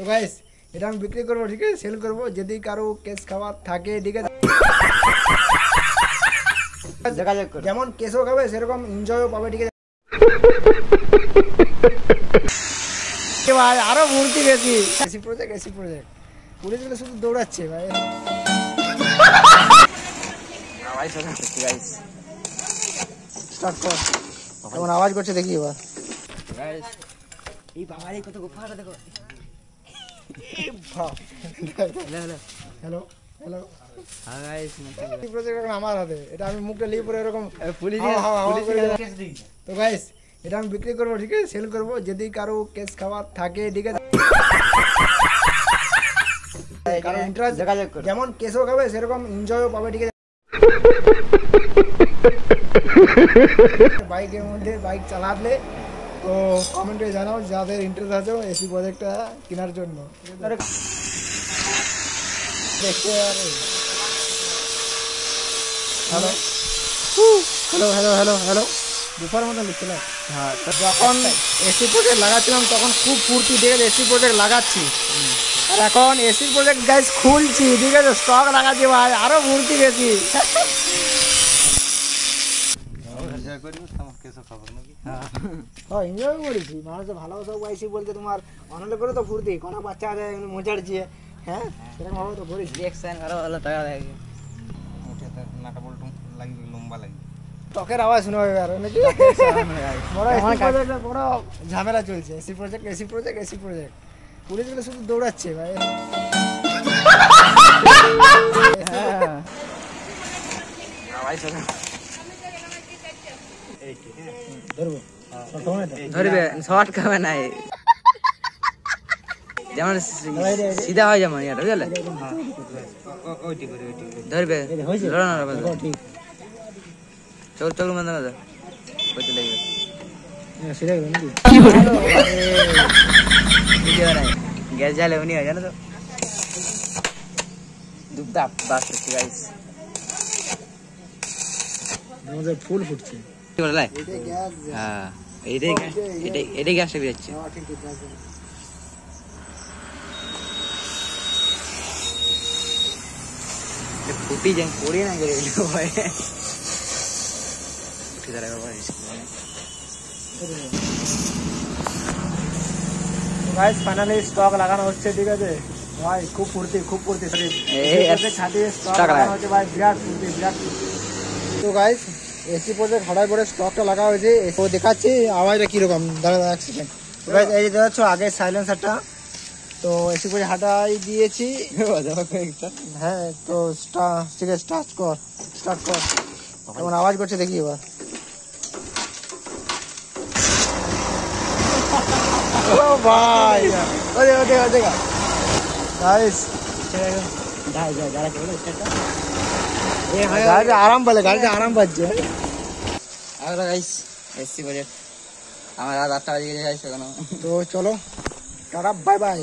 তো গাইস এটা আমি বিক্রি করব, ঠিক আছে, সেল করব। যদি কারো কেস খাবার থাকে, ঠিক আছে, যোগাযোগ করো। যেমন কেসও খাবে সেরকম এনজয়ও পাবে, ঠিক আছে ভাই। আরো মূর্তি বেশি এসি প্রজেক্ট পুলিশগুলো শুধু দৌড়াচ্ছে ভাই। স্টার্ট কর। কেমন আওয়াজ করছে দেখি এবার। এই বাবারে কত গোফাটা দেখো। হ্যালো হ্যালো হ্যাঁ গাইস, এই প্রজেক্ট এখন আমার হাতে। এটা আমি মুখটা লিয়ে পরে এরকম পুলিশ তো গাইস এটা আমি বিক্রি করব, ঠিক আছে, সেল করব। যদি কারো কেস খাবার থাকে, ঠিক আছে, কারো ইন্টারেস্ট যোগাযোগ করো। যেমন কেসও খাবে সেরকম এনজয়ও পাবে, ঠিক আছে। বাইকের মধ্যে বাইক চালালে তো কমেন্টে জানাও যাদের ইন্টারেস্ট আছে এসি প্রজেক্টটা কেনার জন্য। দেখতে hello hello hello hello hello দুপুর মতো লিখছিলাম। হ্যাঁ, যখন এসি প্রজেক্ট লাগাচ্ছিলাম তখন খুব ফুর্তি, ঠিক আছে, এসি প্রজেক্ট লাগাচ্ছি। আর এখন এসি প্রজেক্ট গাইস খুলছি, ঠিক আছে, স্টক লাগাচ্ছি ভাই, আরো মূর্তি বেশি। এনজয় করেছি, মানুষ ভালোবাসা পাইছি বলতে তোমার অনেক করে তো ফুর্তি, কোনো বাচ্চা আছে মজাড়ছে, হ্যাঁ সেরকম ভাবে তো করেছি। রিঅ্যাকশন আরো ভালো টাকা লাগে। টকের আওয়াজ শোনা হবে আর নাকি বড় ঝামেলা চলছে। এসি প্রজেক্ট পুলিশগুলো শুধু দৌড়াচ্ছে ভাই। ধরবে শর্ট খাবে নাই, যেমন সিধা হয় যেমন ইয়ার বুঝলে ধরবে চোখ চোখ বন্ধ করে করতে লাগবে। গ্যাস জ্বালে উনি হয় জানো তো দুপদাপ বাস হচ্ছে গাইস। ফুল ফুটছে, হ্যাঁ এটাই গ্যাসটা বেরোচ্ছে। ফুটি যাই পড়ি না করে ভাই উঠে দাঁড়ায় বাবা। গাইস ফাইনালি স্টক লাগানো হচ্ছে, ঠিক আছে ভাই, খুব ফুর্তি স্টক লাগানো হচ্ছে ভাই, বিরাট ফুর্তি। তো গাইস এসি প্রজেক্ট হঠাৎ করে স্টকটা লাগা হয়েছে, তো দেখাচ্ছি আওয়াজটা কিরকম। দাঁড়া এক সেকেন্ড গাইস, এই যে দেখাচ্ছ আগে সাইলেন্সারটা, তো এসি প্রজেক্ট হাঁটাই দিয়েছি। হ্যাঁ তো ঠিক আছে, স্টার্ট কর। কেমন আওয়াজ করছে দেখি এবার। ও ভাই ওদে গাইস গাড়িটা আরাম পাচ্ছে। এসি বাজেট আমার রাত 8টা বাজে গেছে। তো চলো টাটা, বাই বাই।